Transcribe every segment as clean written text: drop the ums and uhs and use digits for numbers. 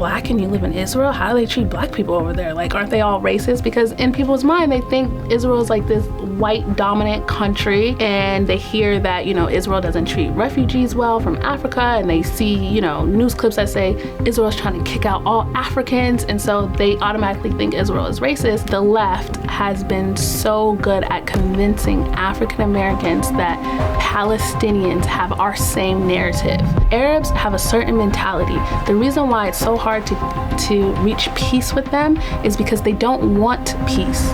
black and you live in Israel? How do they treat black people over there? Like, aren't they all racist? Because in people's mind, they think Israel is like this white dominant country, and they hear that, you know, Israel doesn't treat refugees well from Africa, and they see, you know, news clips that say Israel's trying to kick out all Africans, and so they automatically think Israel is racist. The left has been so good at convincing African Americans that Palestinians have our same narrative. Arabs have a certain mentality. The reason why it's so hard to reach peace with them is because they don't want peace.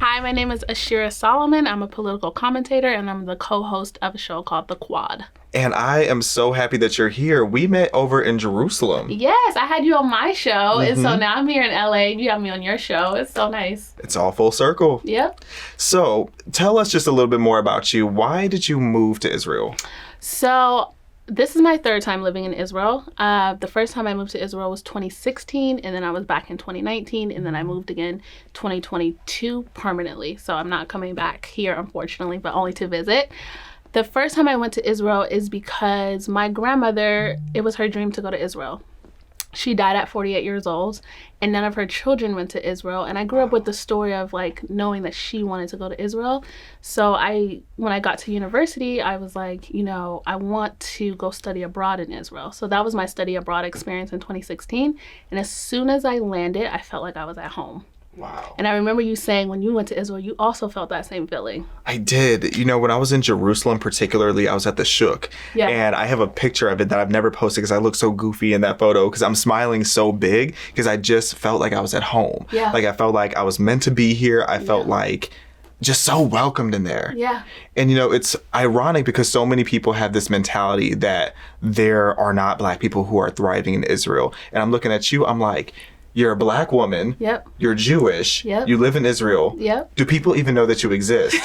Hi, my name is Ashira Solomon. I'm a political commentator, and I'm the co-host of a show called The Quad. And I am so happy that you're here. We met over in Jerusalem. Yes, I had you on my show, and so now I'm here in LA, and you have me on your show. It's so nice. It's all full circle. Yep. So tell us just a little bit more about you. Why did you move to Israel? So this is my third time living in Israel. The first time I moved to Israel was 2016, and then I was back in 2019, and then I moved again 2022 permanently. So I'm not coming back here, unfortunately, but only to visit. The first time I went to Israel is because my grandmother, it was her dream to go to Israel. She died at 48 years old, and none of her children went to Israel. And I grew up with the story of like knowing that she wanted to go to Israel. So when I got to university, I was like, you know, I want to go study abroad in Israel. So that was my study abroad experience in 2016. And as soon as I landed, I felt like I was at home. Wow. And I remember you saying when you went to Israel, you also felt that same feeling. I did. You know, when I was in Jerusalem, particularly, I was at the Shuk. Yeah. And I have a picture of it that I've never posted because I look so goofy in that photo because I'm smiling so big because I just felt like I was at home. Yeah. Like I felt like I was meant to be here. I felt like just so welcomed in there. Yeah. And, you know, it's ironic because so many people have this mentality that there are not Black people who are thriving in Israel. And I'm looking at you, I'm like, you're a Black woman. Yep. You're Jewish. Yep. You live in Israel. Yep. Do people even know that you exist?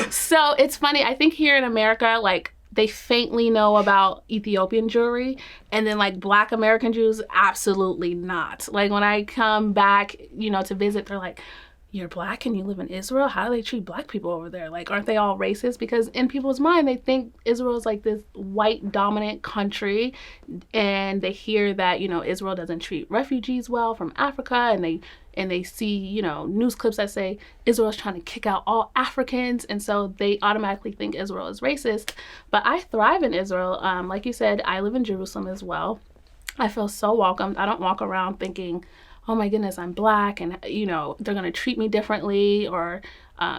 So it's funny. I think here in America, like, they faintly know about Ethiopian Jewry, and then like Black American Jews, absolutely not. Like when I come back, you know, to visit, they're like, you're Black and you live in Israel? How do they treat Black people over there? Like, aren't they all racist? Because in people's mind, they think Israel is like this white dominant country, and they hear that, you know, Israel doesn't treat refugees well from Africa, and they see, you know, news clips that say Israel's trying to kick out all Africans, and so they automatically think Israel is racist. But I thrive in Israel. Like you said, I live in Jerusalem as well. I feel so welcomed. I don't walk around thinking, oh my goodness, I'm Black, and, you know, they're going to treat me differently or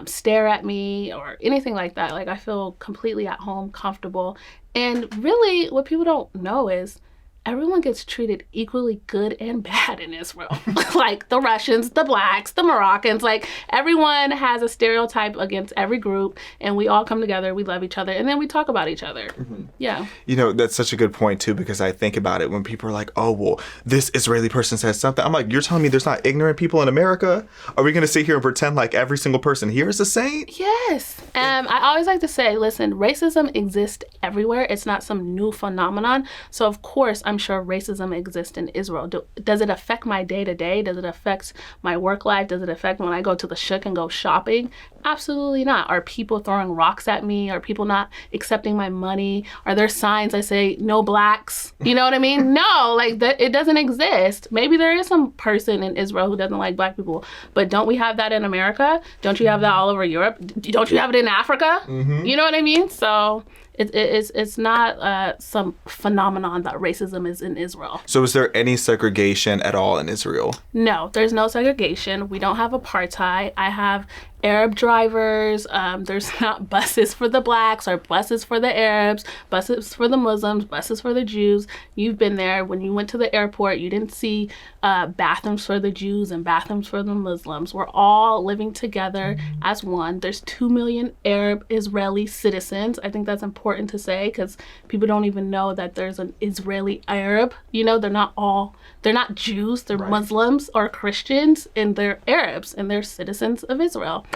stare at me or anything like that. Like, I feel completely at home, comfortable. And really, what people don't know is everyone gets treated equally good and bad in Israel. Like the Russians, the Blacks, the Moroccans, like everyone has a stereotype against every group, and we all come together, we love each other, and then we talk about each other. Mm-hmm. Yeah. You know, that's such a good point too, because I think about it when people are like, oh, well, this Israeli person says something. I'm like, you're telling me there's not ignorant people in America? Are we going to sit here and pretend like every single person here is a saint? Yes. I always like to say, listen, racism exists everywhere. It's not some new phenomenon. So of course, I'm sure racism exists in Israel. Does it affect my day-to-day? Does it affect my work life? Does it affect when I go to the Shuk and go shopping? Absolutely not. Are people throwing rocks at me? Are people not accepting my money? Are there signs that say no Blacks? You know what I mean? No, like it doesn't exist. Maybe there is some person in Israel who doesn't like Black people, but don't we have that in America? Don't you have that all over Europe? Don't you have it in Africa? Mm-hmm. You know what I mean? So it's not some phenomenon that racism is in Israel. So is there any segregation at all in Israel? No, there's no segregation. We don't have apartheid. I have Arab drivers. There's not buses for the Blacks or buses for the Arabs, buses for the Muslims, buses for the Jews. You've been there. When you went to the airport, you didn't see bathrooms for the Jews and bathrooms for the Muslims. We're all living together as one. There's 2 million Arab Israeli citizens. I think that's important to say because people don't even know that there's an Israeli Arab. You know, they're not Jews. They're right. Muslims or Christians, and they're Arabs, and they're citizens of Israel.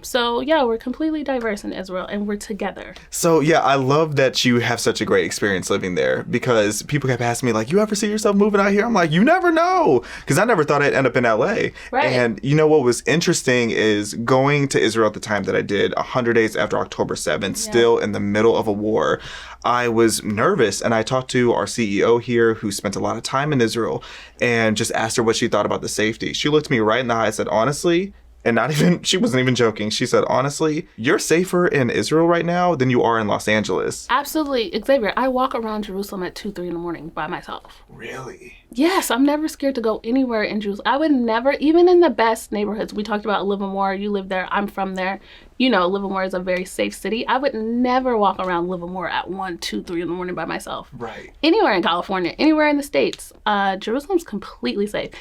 So yeah, we're completely diverse in Israel, and we're together. So yeah, I love that you have such a great experience living there, because people kept asking me like, you ever see yourself moving out here? I'm like, you never know, because I never thought I'd end up in LA. Right. And you know what was interesting is going to Israel at the time that I did, 100 days after October 7th, still in the middle of a war. I was nervous, and I talked to our CEO here who spent a lot of time in Israel and just asked her what she thought about the safety. She looked me right in the eye and said, honestly, and she wasn't even joking. She said, honestly, you're safer in Israel right now than you are in Los Angeles. Absolutely. Xavier, I walk around Jerusalem at 2, 3 in the morning by myself. Really? Yes, I'm never scared to go anywhere in Jerusalem. I would never, even in the best neighborhoods. We talked about Livermore. You live there. I'm from there. You know, Livermore is a very safe city. I would never walk around Livermore at 1, 2, 3 in the morning by myself. Right. Anywhere in California, anywhere in the States. Jerusalem's completely safe.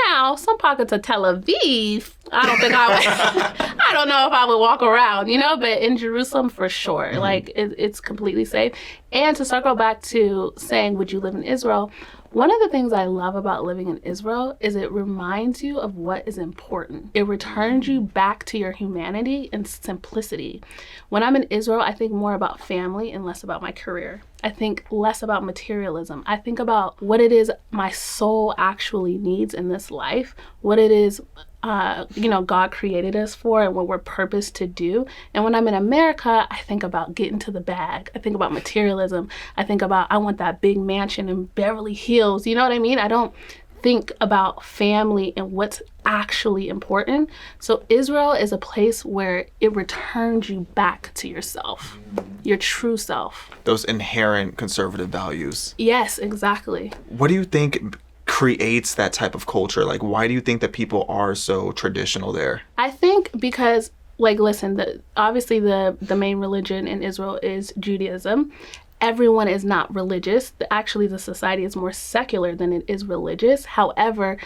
Now, some pockets of Tel Aviv, I don't think I would, I don't know if I would walk around, you know, but in Jerusalem for sure. Like, it's completely safe. And to circle back to saying, would you live in Israel? One of the things I love about living in Israel is it reminds you of what is important. It returns you back to your humanity and simplicity. When I'm in Israel, I think more about family and less about my career. I think less about materialism. I think about what it is my soul actually needs in this life, what it is God created us for and what we're purposed to do. And when I'm in America, I think about getting to the bag. I think about materialism. I think about, I want that big mansion in Beverly Hills. You know what I mean? I don't think about family and what's actually important. So Israel is a place where it returns you back to yourself, your true self. Those inherent conservative values. Yes, exactly. What do you think creates that type of culture? Like, why do you think that people are so traditional there? I think because, like, listen, obviously the main religion in Israel is Judaism. Everyone is not religious. Actually, the society is more secular than it is religious. However,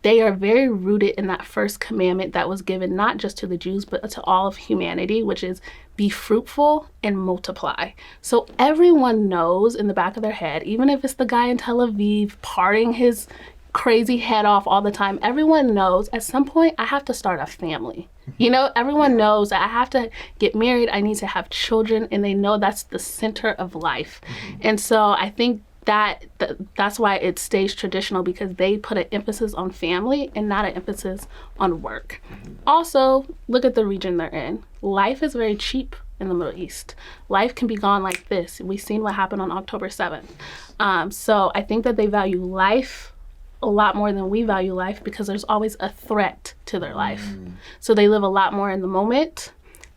they are very rooted in that first commandment that was given not just to the Jews, but to all of humanity, which is be fruitful and multiply. So everyone knows in the back of their head, even if it's the guy in Tel Aviv parting his crazy head off all the time, everyone knows at some point I have to start a family. You know, everyone knows that I have to get married, I need to have children, and they know that's the center of life. And so I think that's why it stays traditional, because they put an emphasis on family and not an emphasis on work. Also, look at the region they're in. Life is very cheap in the Middle East. Life can be gone like this. We've seen what happened on October 7th. So I think that they value life a lot more than we value life, because there's always a threat to their life. So they live a lot more in the moment.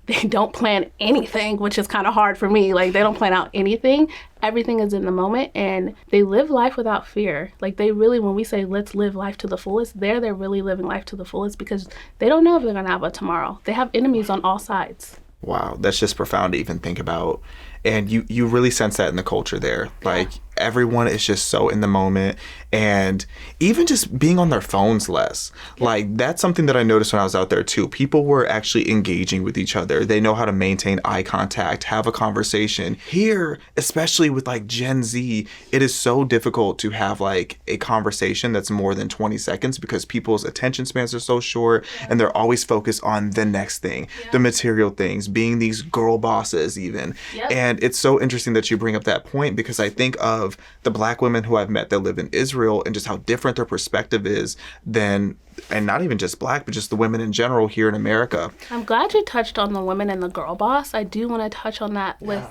They don't plan anything, which is kind of hard for me. Like, they don't plan out anything. Everything is in the moment, and they live life without fear. Like, they really, when we say let's live life to the fullest, they're really living life to the fullest, because they don't know if they're gonna have a tomorrow. They have enemies on all sides. Wow, that's just profound to even think about. And you really sense that in the culture there. Like, everyone is just so in the moment, and even just being on their phones less. Like, that's something that I noticed when I was out there too. People were actually engaging with each other. They know how to maintain eye contact, have a conversation. Here, especially with like Gen Z, it is so difficult to have like a conversation that's more than 20 seconds, because people's attention spans are so short, and they're always focused on the next thing, the material things, being these girl bosses even. And it's so interesting that you bring up that point, because I think of the Black women who I've met that live in Israel and just how different their perspective is than, and not even just Black, but just the women in general here in America. I'm glad you touched on the women and the girl boss. I do want to touch on that with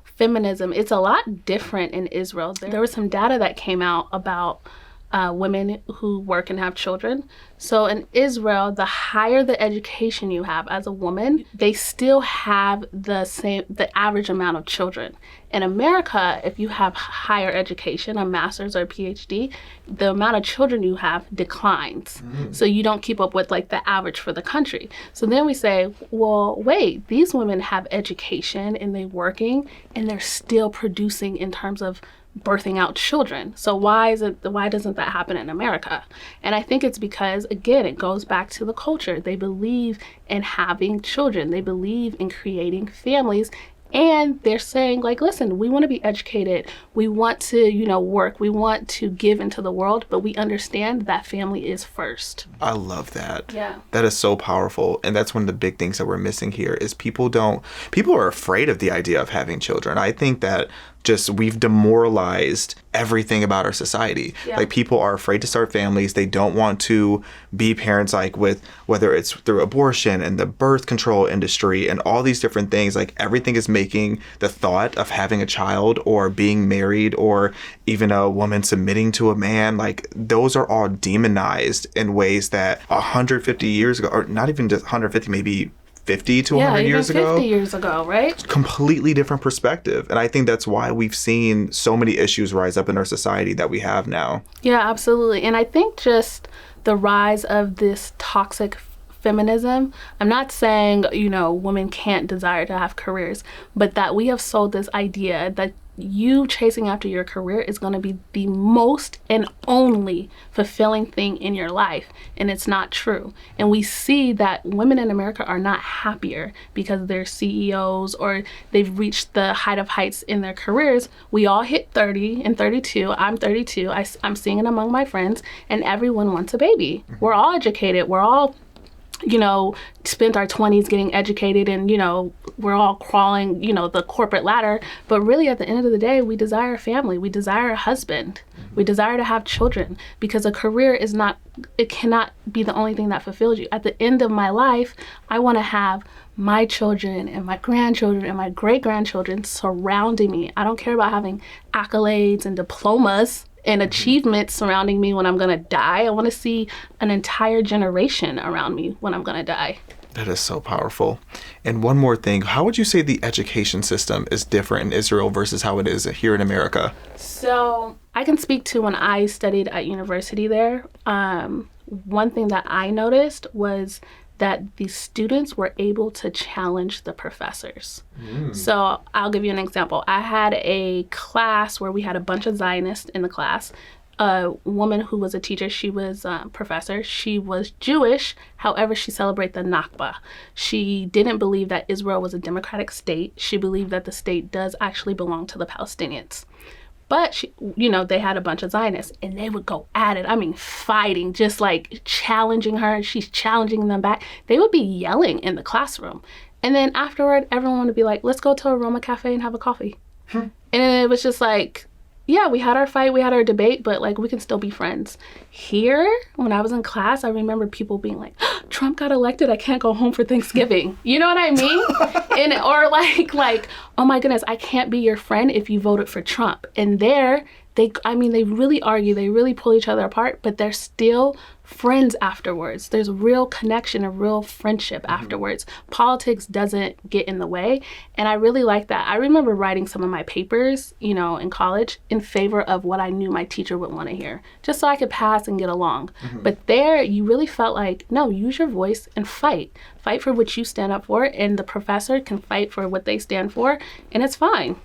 feminism. It's a lot different in Israel. There was some data that came out about women who work and have children. So in Israel, the higher the education you have as a woman, they still have the average amount of children. In America, if you have higher education, a master's or a PhD, the amount of children you have declines. So you don't keep up with like the average for the country. So then we say, well, wait, these women have education and they're working and they're still producing in terms of birthing out children. So why doesn't that happen in America? And I think it's because, again, it goes back to the culture. They believe in having children. They believe in creating families. And they're saying, like, listen, we want to be educated. We want to, work. We want to give into the world, but we understand that family is first. I love that. Yeah. That is so powerful. And that's one of the big things that we're missing here is people are afraid of the idea of having children. I think that we've demoralized everything about our society. Yeah. Like, people are afraid to start families. They don't want to be parents, like, with whether it's through abortion and the birth control industry and all these different things. Like, everything is making the thought of having a child or being married or even a woman submitting to a man, like, those are all demonized in ways that 150 years ago, or not even just 150, maybe 50 to 100 years ago. 50 years ago, right? Completely different perspective. And I think that's why we've seen so many issues rise up in our society that we have now. Yeah, absolutely. And I think just the rise of this toxic feminism, I'm not saying, women can't desire to have careers, but that we have sold this idea that you chasing after your career is going to be the most and only fulfilling thing in your life. And it's not true. And we see that women in America are not happier because they're CEOs or they've reached the height of heights in their careers. We all hit 30 and 32. I'm 32. I'm seeing it among my friends, and everyone wants a baby. We're all educated. We're all spent our 20s getting educated and, we're all crawling, the corporate ladder. But really, at the end of the day, we desire a family. We desire a husband. We desire to have children, because a career it cannot be the only thing that fulfills you. At the end of my life, I want to have my children and my grandchildren and my great-grandchildren surrounding me. I don't care about having accolades and diplomas and achievements surrounding me when I'm going to die. I want to see an entire generation around me when I'm going to die. That is so powerful. And one more thing, how would you say the education system is different in Israel versus how it is here in America? So I can speak to when I studied at university there. One thing that I noticed was that the students were able to challenge the professors. So I'll give you an example. I had a class where we had a bunch of Zionists in the class. A woman who was a teacher, she was a professor. She was Jewish. However, she celebrated the Nakba. She didn't believe that Israel was a democratic state. She believed that the state does actually belong to the Palestinians. But, they had a bunch of Zionists, and they would go at it. I mean, fighting, just like challenging her. She's challenging them back. They would be yelling in the classroom. And then afterward, everyone would be like, let's go to Aroma Cafe and have a coffee. And it was just like, yeah, we had our fight, we had our debate, but like we can still be friends. Here, when I was in class, I remember people being like, Trump got elected, I can't go home for Thanksgiving. You know what I mean? Or like, oh my goodness, I can't be your friend if you voted for Trump. And there, they really argue, they really pull each other apart, but they're still friends afterwards. There's a real connection, a real friendship afterwards. Politics doesn't get in the way. And I really like that. I remember writing some of my papers, in college in favor of what I knew my teacher would want to hear, just so I could pass and get along. But there, you really felt like, no, use your voice and fight. Fight for what you stand up for, and the professor can fight for what they stand for, and it's fine.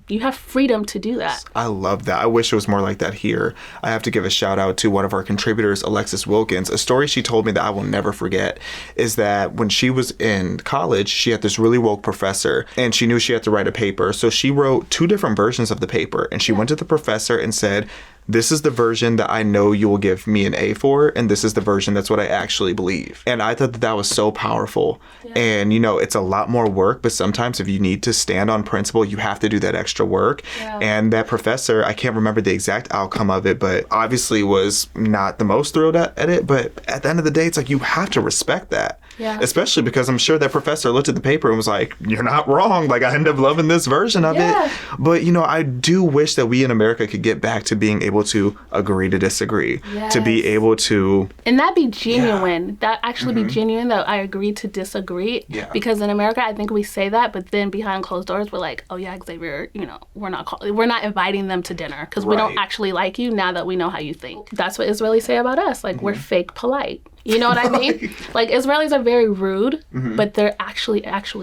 You have freedom to do that. I love that. I wish it was more like that here. I have to give a shout out to one of our contributors, Alexis Wilkins. A story she told me that I will never forget is that when she was in college, she had this really woke professor, and she knew she had to write a paper. So she wrote 2 different versions of the paper, and she went to the professor and said, this is the version that I know you will give me an A for, and this is the version that's what I actually believe. And I thought that was so powerful. Yeah. And, it's a lot more work, but sometimes if you need to stand on principle, you have to do that extra work. Yeah. And that professor, I can't remember the exact outcome of it, but obviously was not the most thrilled at it. But at the end of the day, it's like you have to respect that. Yeah. Especially because I'm sure that professor looked at the paper and was like, you're not wrong. Like, I ended up loving this version of it. But, I do wish that we in America could get back to being able to agree to disagree, to be able to... And that be genuine. That actually be genuine, that I agree to disagree. Yeah. Because in America, I think we say that, but then behind closed doors, we're like, oh yeah, Xavier, we're not inviting them to dinner because we don't actually like you now that we know how you think. That's what Israelis say about us. Like, we're fake polite. You know what I mean? Like, Israelis are very rude, but they're actually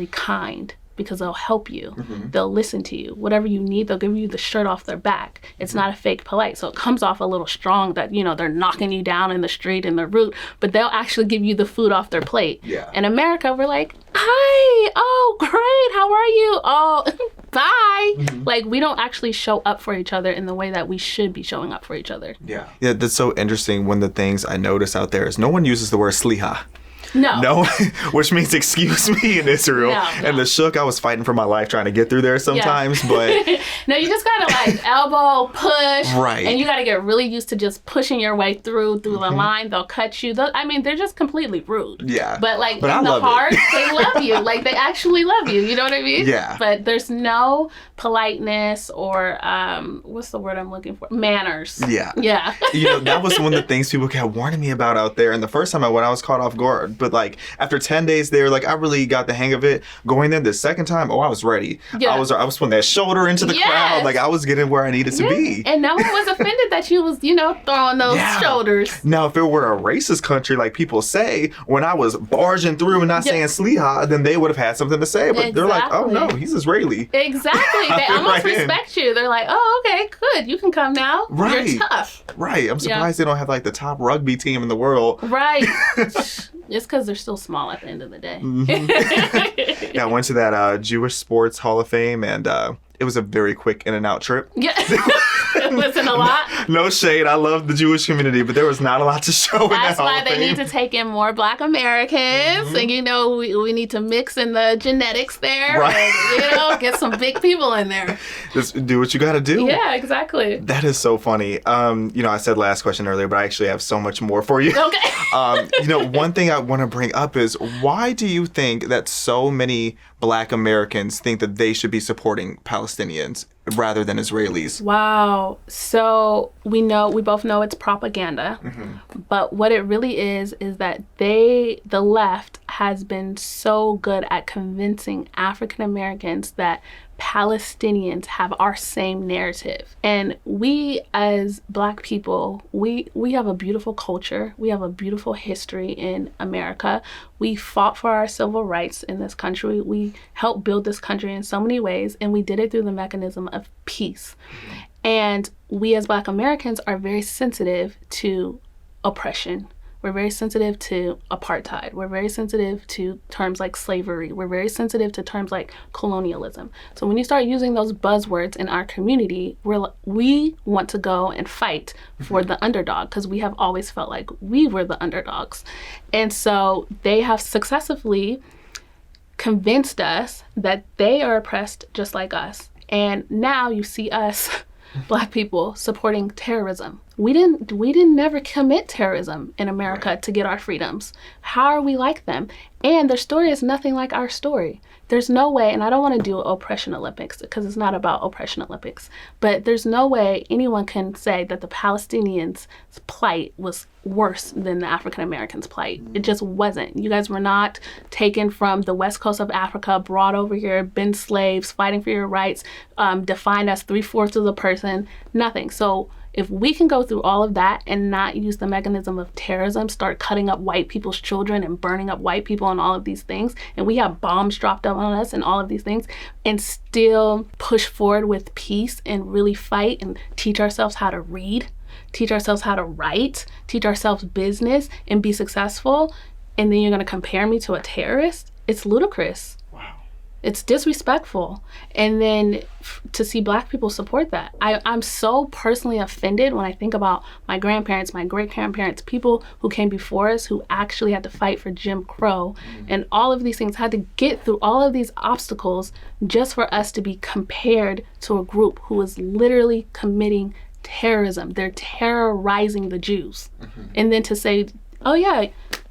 kind. because they'll help you. They'll listen to you. Whatever you need, they'll give you the shirt off their back. It's not a fake polite. So it comes off a little strong that, they're knocking you down in the street in the rude, but they'll actually give you the food off their plate. Yeah. In America, we're like, hi, oh, great, how are you? Oh, bye. Like, we don't actually show up for each other in the way that we should be showing up for each other. Yeah. Yeah, that's so interesting. One of the things I notice out there is no one uses the word sliha. No, which means excuse me in Israel. No. And the shook, I was fighting for my life trying to get through there sometimes, but... No, you just gotta like elbow, push. Right. And you gotta get really used to just pushing your way through the line. They'll cut you. They're just completely rude. Yeah. But in the heart, they love you. Like, they actually love you. You know what I mean? Yeah. But there's no politeness or, what's the word I'm looking for? Manners. Yeah. Yeah. That was one of the things people kept warning me about out there. And the first time I went, I was caught off guard. But like after 10 days there, like I really got the hang of it. Going in the second time, I was ready. Yeah. I was putting that shoulder into the crowd. Like I was getting where I needed to be. And no one was offended that you was, throwing those shoulders. Now, if it were a racist country, like people say, when I was barging through and not saying sliha, then they would have had something to say. But they're like, oh no, he's Israeli. Exactly. They almost respect you. They're like, oh, okay, good. You can come now. Right. You're tough. Right. I'm surprised they don't have like the top rugby team in the world. Right. It's because they're still small at the end of the day. Yeah, I went to that Jewish Sports Hall of Fame, and it was a very quick in and out trip. Yeah. It wasn't a lot. No shade. I love the Jewish community, but there was not a lot to show in that Hall of Fame. That's why they need to take in more Black Americans. And, we need to mix in the genetics there. Right. And, get some big people in there. Just do what you got to do. Yeah, exactly. That is so funny. I said last question earlier, but I actually have so much more for you. Okay. One thing I want to bring up is, why do you think that so many Black Americans think that they should be supporting Palestinians rather than Israelis? Wow. So we both know it's propaganda, but what it really is that the left has been so good at convincing African Americans that Palestinians have our same narrative. And we as Black people, we have a beautiful culture. We have a beautiful history in America. We fought for our civil rights in this country. We helped build this country in so many ways, and we did it through the mechanism of peace. And we as Black Americans are very sensitive to oppression. We're very sensitive to apartheid. We're very sensitive to terms like slavery. We're very sensitive to terms like colonialism. So when you start using those buzzwords in our community, we want to go and fight for the underdog, because we have always felt like we were the underdogs. And so they have successively convinced us that they are oppressed just like us. And now you see us, Black people, supporting terrorism. We didn't never commit terrorism in America to get our freedoms. How are we like them? And their story is nothing like our story. There's no way, and I don't want to do Oppression Olympics because it's not about Oppression Olympics, but there's no way anyone can say that the Palestinians' plight was worse than the African Americans' plight. It just wasn't. You guys were not taken from the west coast of Africa, brought over here, been slaves, fighting for your rights, defined as 3/4 of the person, nothing. So if we can go through all of that and not use the mechanism of terrorism, start cutting up white people's children and burning up white people and all of these things, and we have bombs dropped on us and all of these things, and still push forward with peace and really fight and teach ourselves how to read, teach ourselves how to write, teach ourselves business and be successful, and then you're going to compare me to a terrorist? It's ludicrous. It's disrespectful. And then to see Black people support that. I'm so personally offended when I think about my grandparents, my great-grandparents, people who came before us who actually had to fight for Jim Crow and all of these things, had to get through all of these obstacles just for us to be compared to a group who is literally committing terrorism. They're terrorizing the Jews. And then to say, oh yeah,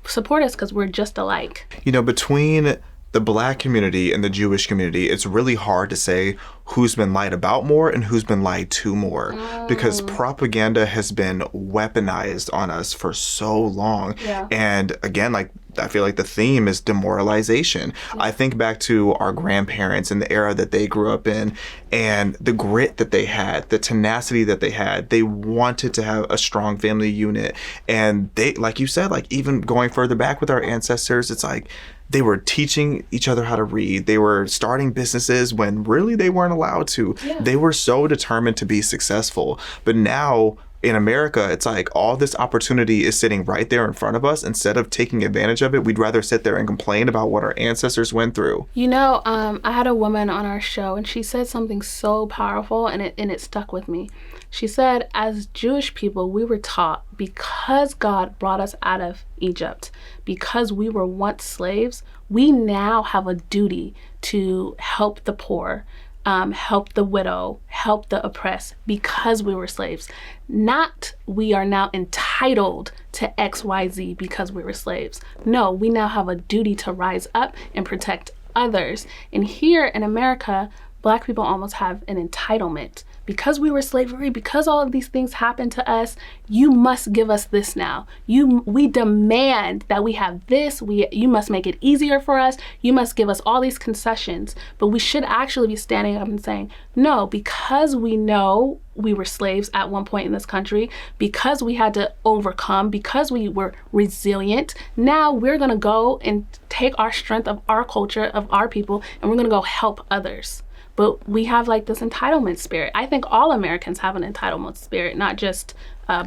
support us because we're just alike. Between the Black community and the Jewish community, it's really hard to say who's been lied about more and who's been lied to more, because propaganda has been weaponized on us for so long. Yeah. And again, I feel like the theme is demoralization. Yeah. I think back to our grandparents and the era that they grew up in, and the grit that they had, the tenacity that they had. They wanted to have a strong family unit. And they, like you said, even going further back with our ancestors, it's like, they were teaching each other how to read. They were starting businesses when really they weren't allowed to. Yeah. They were so determined to be successful. But now in America, it's like all this opportunity is sitting right there in front of us. Instead of taking advantage of it, we'd rather sit there and complain about what our ancestors went through. You know, I had a woman on our show, and she said something so powerful, and it stuck with me. She said, as Jewish people, we were taught, because God brought us out of Egypt, because we were once slaves, we now have a duty to help the poor, help the widow, help the oppressed, because we were slaves. Not we are now entitled to XYZ because we were slaves. No, we now have a duty to rise up and protect others. And here in America, Black people almost have an entitlement. Because we were slavery, because all of these things happened to us, you must give us this now. We demand that we have this. You must make it easier for us. You must give us all these concessions. But we should actually be standing up and saying, no, because we know we were slaves at one point in this country, because we had to overcome, because we were resilient, now we're going to go and take our strength of our culture, of our people, and we're going to go help others. But we have like this entitlement spirit. I think all Americans have an entitlement spirit, not just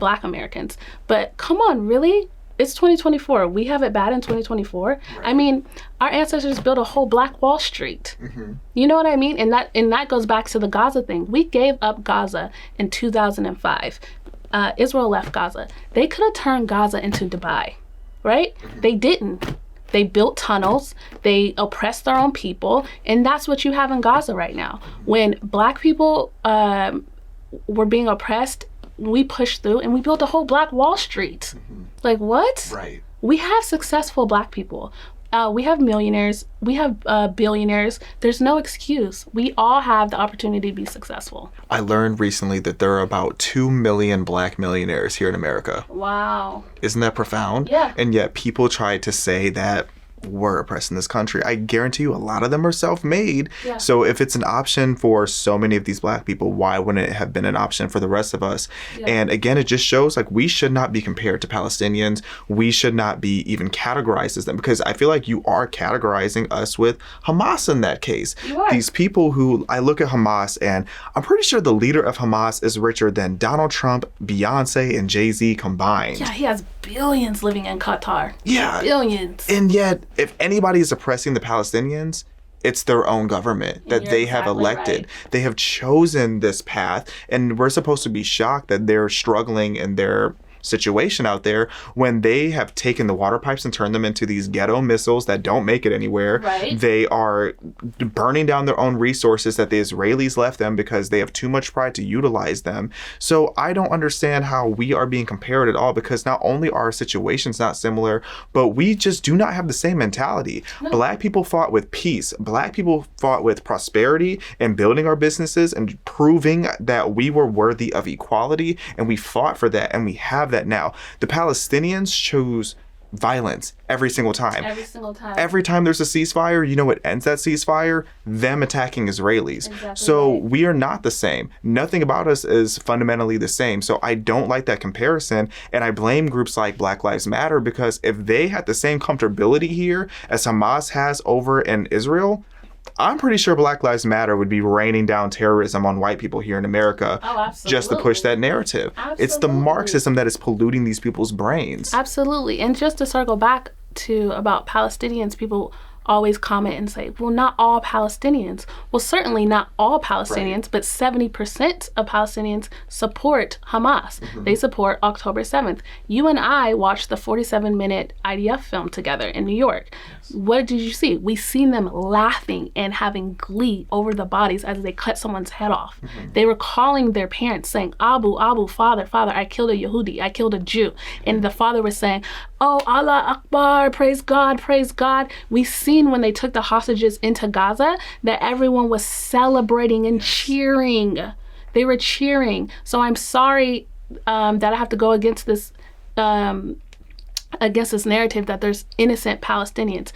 Black Americans. But come on, really? It's 2024. We have it bad in 2024. Right. I mean, our ancestors built a whole Black Wall Street. Mm-hmm. You know what I mean? And that goes back to the Gaza thing. We gave up Gaza in 2005. Israel left Gaza. They could have turned Gaza into Dubai, right? Mm-hmm. They didn't. They built tunnels, they oppressed their own people, and that's what you have in Gaza right now. When Black people were being oppressed, we pushed through and we built a whole Black Wall Street. Mm-hmm. Like, what? Right. We have successful Black people. We have millionaires, we have billionaires. There's no excuse. We all have the opportunity to be successful. I learned recently that there are about 2 million Black millionaires here in America. Wow. Isn't that profound? Yeah. And yet people try to say that we're oppressed in this country. I guarantee you a lot of them are self-made. Yeah. So if it's an option for so many of these Black people, why wouldn't it have been an option for the rest of us? Yeah. And again, it just shows like we should not be compared to Palestinians. We should not be even categorized as them, because I feel like you are categorizing us with Hamas in that case. You are. These people who, I look at Hamas and I'm pretty sure the leader of Hamas is richer than Donald Trump, Beyonce, and Jay-Z combined. Yeah, he has billions living in Qatar. Yeah. Billions. And yet, if anybody is oppressing the Palestinians, it's their own government that they have elected. Right. They have chosen this path, and we're supposed to be shocked that they're struggling in their situation out there when they have taken the water pipes and turned them into these ghetto missiles that don't make it anywhere. Right. They are burning down their own resources that the Israelis left them because they have too much pride to utilize them. So I don't understand how we are being compared at all, because not only are our situations not similar, but we just do not have the same mentality. No. Black people fought with peace. Black people fought with prosperity and building our businesses and proving that we were worthy of equality, and we fought for that, and we have that now. The Palestinians choose violence every single time. Every single time. Every time there's a ceasefire, you know what ends that ceasefire? Them attacking Israelis. Exactly. So right. We are not the same. Nothing about us is fundamentally the same. So I don't like that comparison, and I blame groups like Black Lives Matter, because if they had the same comfortability here as Hamas has over in Israel, I'm pretty sure Black Lives Matter would be raining down terrorism on white people here in America. Oh, absolutely. Just to push that narrative. Absolutely. It's the Marxism that is polluting these people's brains. Absolutely. And just to circle back to about Palestinians, people always comment and say, well, not all Palestinians. Well, certainly not all Palestinians, right. But 70% of Palestinians support Hamas. Mm-hmm. They support October 7th. You and I watched the 47-minute IDF film together in New York. Yes. What did you see? We seen them laughing and having glee over the bodies as they cut someone's head off. Mm-hmm. They were calling their parents saying, Abu, Abu, father, father, I killed a Yehudi, I killed a Jew. And the father was saying, oh, Allah Akbar, praise God, praise God. We seen when they took the hostages into Gaza that everyone was celebrating and cheering. They were cheering. So I'm sorry that I have to go against this narrative that there's innocent Palestinians.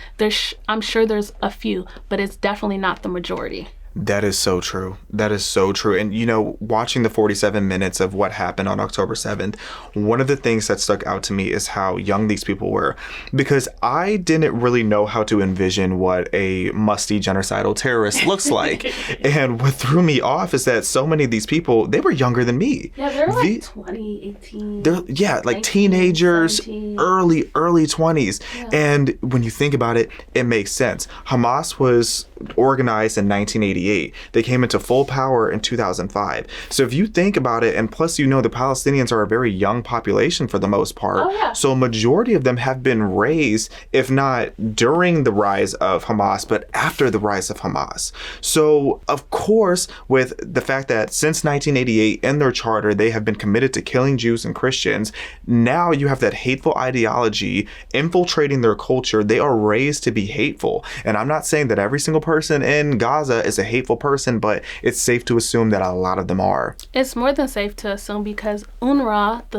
I'm sure there's a few, but it's definitely not the majority. That is so true. That is so true. And, you know, watching the 47 minutes of what happened on October 7th, one of the things that stuck out to me is how young these people were. Because I didn't really know how to envision what a musty genocidal terrorist looks like. And what threw me off is that so many of these people, they were younger than me. Yeah, they're like 20, 18. They're, yeah, like 19, teenagers, 17. early 20s. Yeah. And when you think about it, it makes sense. Hamas was organized in 1988. They came into full power in 2005. So if you think about it, and plus, you know, the Palestinians are a very young population for the most part. Oh, yeah. So a majority of them have been raised, if not during the rise of Hamas, but after the rise of Hamas. So of course, with the fact that since 1988 in their charter, they have been committed to killing Jews and Christians, now you have that hateful ideology infiltrating their culture. They are raised to be hateful. And I'm not saying that every single person in Gaza is a hateful person, but it's safe to assume that a lot of them are. It's more than safe to assume because UNRWA, the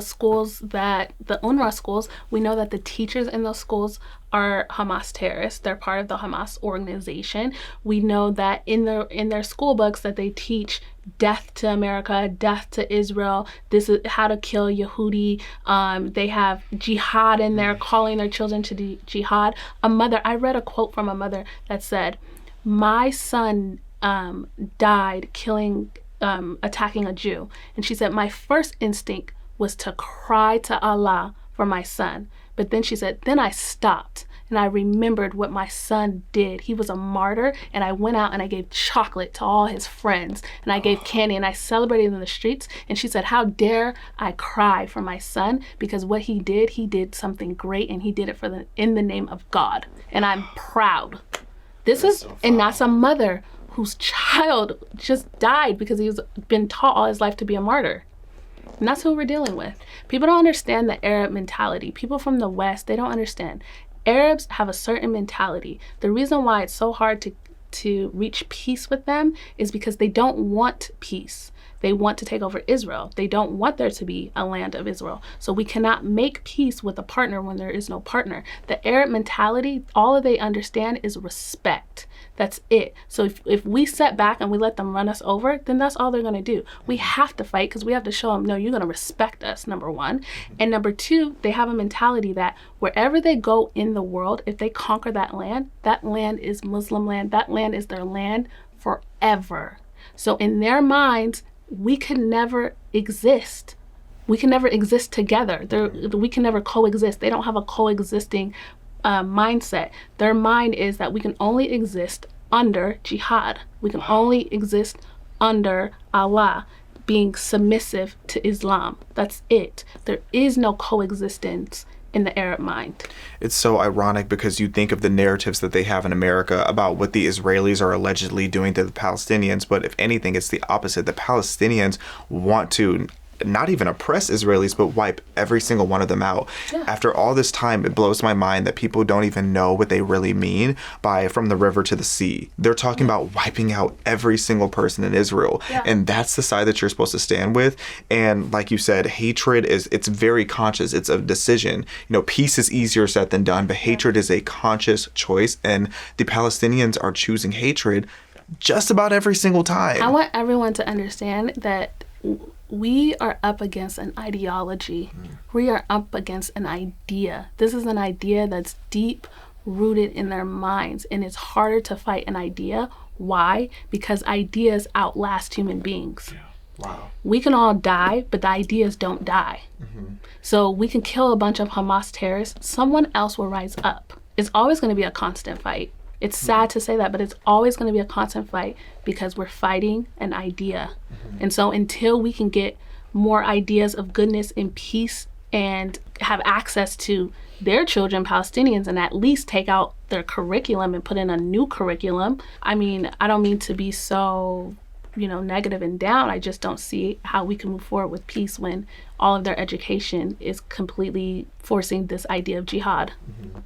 UNRWA schools, we know that the teachers in those schools are Hamas terrorists. They're part of the Hamas organization. We know that in their school books that they teach death to America, death to Israel. This is how to kill Yehudi. They have jihad in there, calling their children to jihad. I read a quote from a mother that said, "My son died attacking a Jew." And she said, "My first instinct was to cry to Allah for my son. But then," she said, "then I stopped and I remembered what my son did. He was a martyr, and I went out and I gave chocolate to all his friends, and I gave candy, and I celebrated in the streets." And she said, "How dare I cry for my son, because what he did something great, and he did it in the name of God. And I'm proud." And that's a mother whose child just died because he's been taught all his life to be a martyr. And that's who we're dealing with. People don't understand the Arab mentality. People from the West, they don't understand. Arabs have a certain mentality. The reason why it's so hard to reach peace with them is because they don't want peace. They want to take over Israel. They don't want there to be a land of Israel. So we cannot make peace with a partner when there is no partner. The Arab mentality, all they understand is respect. That's it. So if we set back and we let them run us over, then that's all they're going to do. We have to fight because we have to show them, no, you're going to respect us, number one. And number two, they have a mentality that wherever they go in the world, if they conquer that land is Muslim land. That land is their land forever. So in their minds, we can never exist. We can never exist together. We can never coexist. They don't have a coexisting mindset. Their mind is that we can only exist under jihad. We can only exist under Allah, being submissive to Islam. That's it. There is no coexistence in the Arab mind. It's so ironic because you think of the narratives that they have in America about what the Israelis are allegedly doing to the Palestinians, but if anything, it's the opposite. The Palestinians want to not even oppress Israelis, but wipe every single one of them out. Yeah. After all this time, it blows my mind that people don't even know what they really mean by from the river to the sea. They're talking about wiping out every single person in Israel. Yeah. And that's the side that you're supposed to stand with. And like you said, hatred it's very conscious. It's a decision. You know, peace is easier said than done, but hatred is a conscious choice. And the Palestinians are choosing hatred just about every single time. I want everyone to understand that we are up against an ideology. We are up against an idea. This is an idea that's deep rooted in their minds, and it's harder to fight an idea. Why? Because ideas outlast human beings. Yeah. Wow. We can all die, but the ideas don't die. Mm-hmm. So we can kill a bunch of Hamas terrorists. Someone else will rise up. It's always going to be a constant fight. It's sad to say that, but it's always going to be a constant fight because we're fighting an idea. Mm-hmm. And so until we can get more ideas of goodness and peace and have access to their children, Palestinians, and at least take out their curriculum and put in a new curriculum. I mean, I don't mean to be so, negative and down. I just don't see how we can move forward with peace when all of their education is completely forcing this idea of jihad. Mm-hmm.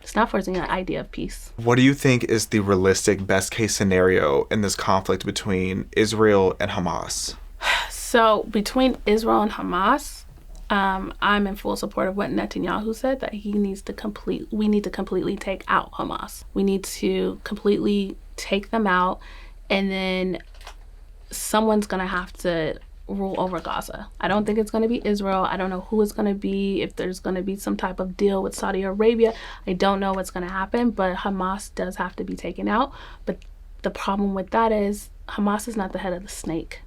It's not forcing an idea of peace. What do you think is the realistic best case scenario in this conflict between Israel and Hamas? So between Israel and Hamas, I'm in full support of what Netanyahu said, that we need to completely take out Hamas. We need to completely take them out and then someone's going to have to rule over Gaza. I don't think it's going to be Israel. I don't know who it's going to be, if there's going to be some type of deal with Saudi Arabia. I don't know what's going to happen, but Hamas does have to be taken out. But the problem with that is Hamas is not the head of the snake.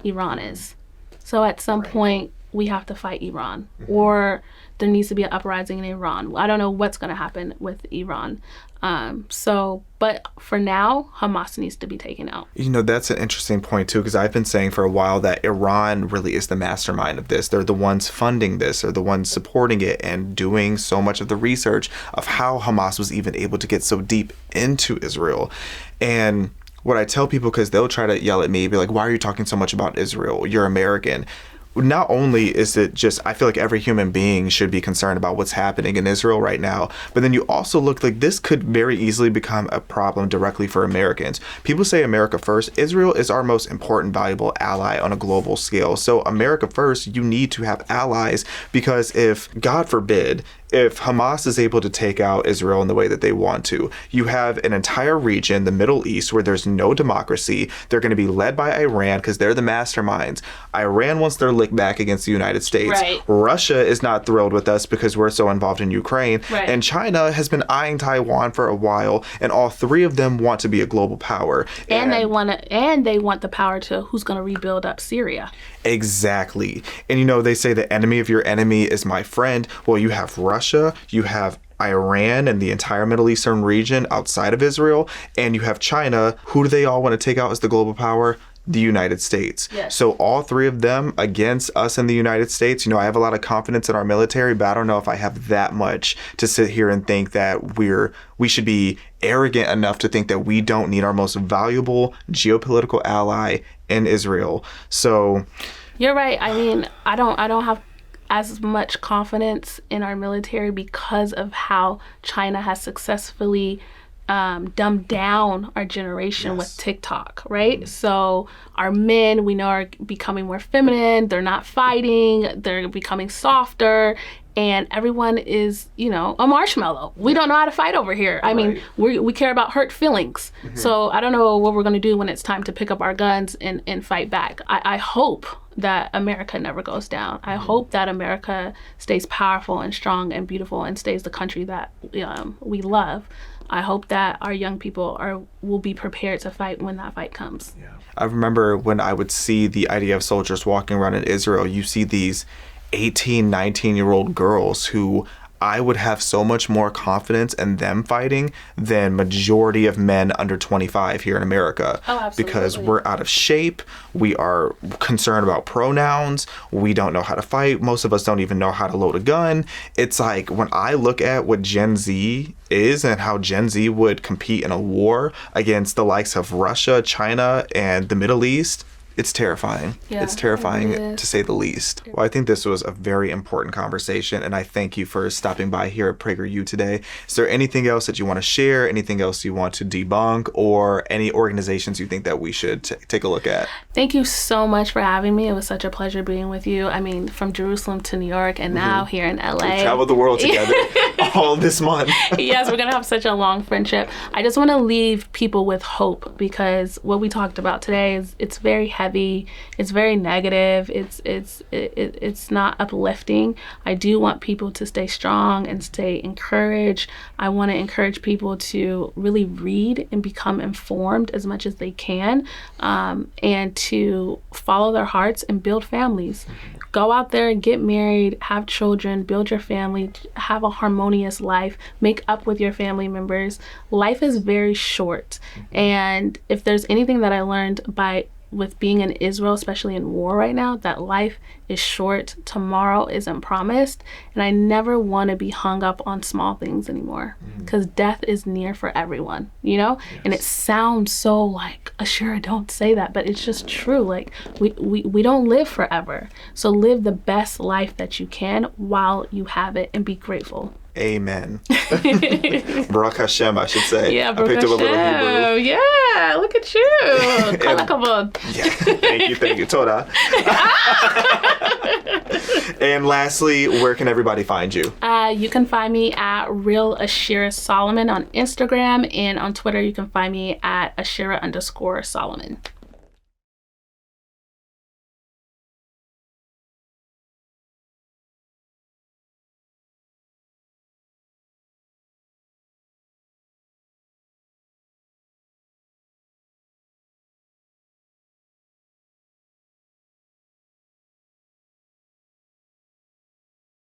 Iran is. So at some point, we have to fight Iran, or there needs to be an uprising in Iran. I don't know what's going to happen with Iran. But for now, Hamas needs to be taken out. You know, that's an interesting point, too, because I've been saying for a while that Iran really is the mastermind of this. They're the ones funding this. They're the ones supporting it and doing so much of the research of how Hamas was even able to get so deep into Israel. And what I tell people, because they'll try to yell at me, be like, why are you talking so much about Israel? You're American. Not only is it just, I feel like every human being should be concerned about what's happening in Israel right now, but then you also look like this could very easily become a problem directly for Americans. People say America first. Israel is our most important, valuable ally on a global scale. So America first, you need to have allies, because if, God forbid, if Hamas is able to take out Israel in the way that they want to, you have an entire region, the Middle East, where there's no democracy. They're going to be led by Iran because they're the masterminds. Iran wants their lick back against the United States. Right. Russia is not thrilled with us because we're so involved in Ukraine. Right. And China has been eyeing Taiwan for a while, and all three of them want to be a global power. And they want the power to who's going to rebuild up Syria. Exactly. And you know, they say the enemy of your enemy is my friend. Well, you have Russia, you have Iran and the entire Middle Eastern region outside of Israel, and you have China. Who do they all want to take out as the global power? The United States. Yes. So all three of them against us in the United States. You know, I have a lot of confidence in our military, but I don't know if I have that much to sit here and think that we should be arrogant enough to think that we don't need our most valuable geopolitical ally in Israel. So you're right. I mean, I don't have as much confidence in our military because of how China has successfully dumbed down our generation with TikTok, right? Mm-hmm. So our men, we know, are becoming more feminine. They're not fighting. They're becoming softer. And everyone is, you know, a marshmallow. We don't know how to fight over here. I mean, we care about hurt feelings. Mm-hmm. So I don't know what we're going to do when it's time to pick up our guns and fight back. I hope that America never goes down. I hope that America stays powerful and strong and beautiful and stays the country that we love. I hope that our young people will be prepared to fight when that fight comes. Yeah. I remember when I would see the IDF soldiers walking around in Israel, you see these 18, 19-year-old girls who I would have so much more confidence in them fighting than majority of men under 25 here in America. Oh, absolutely. Because we're out of shape. We are concerned about pronouns. We don't know how to fight. Most of us don't even know how to load a gun. It's like when I look at what Gen Z is and how Gen Z would compete in a war against the likes of Russia, China, and the Middle East, it's terrifying. Yeah, it's terrifying to say the least. Well, I think this was a very important conversation, and I thank you for stopping by here at PragerU today. Is there anything else that you want to share, anything else you want to debunk, or any organizations you think that we should take a look at? Thank you so much for having me. It was such a pleasure being with you. I mean, from Jerusalem to New York and now here in LA. We traveled the world together all this month. Yes, we're going to have such a long friendship. I just want to leave people with hope, because what we talked about today it's very heavy. It's very negative. It's not uplifting. I do want people to stay strong and stay encouraged. I want to encourage people to really read and become informed as much as they can, and to follow their hearts and build families. Go out there and get married, have children, build your family, have a harmonious life, make up with your family members. Life is very short. And if there's anything that I learned with being in Israel, especially in war right now, that life is short, tomorrow isn't promised, and I never want to be hung up on small things anymore, because death is near for everyone, you know? Yes. And it sounds so like, Ashira, don't say that, but it's just true. Like, we don't live forever, so live the best life that you can while you have it and be grateful. Amen. Baruch Hashem, I should say. Yeah, I Baruch picked up a little Hebrew. Hashem. Yeah, look at you. Yeah, thank you. Toda. And lastly, where can everybody find you? You can find me at Real Ashira Solomon on Instagram, and on Twitter you can find me at Ashira_Solomon.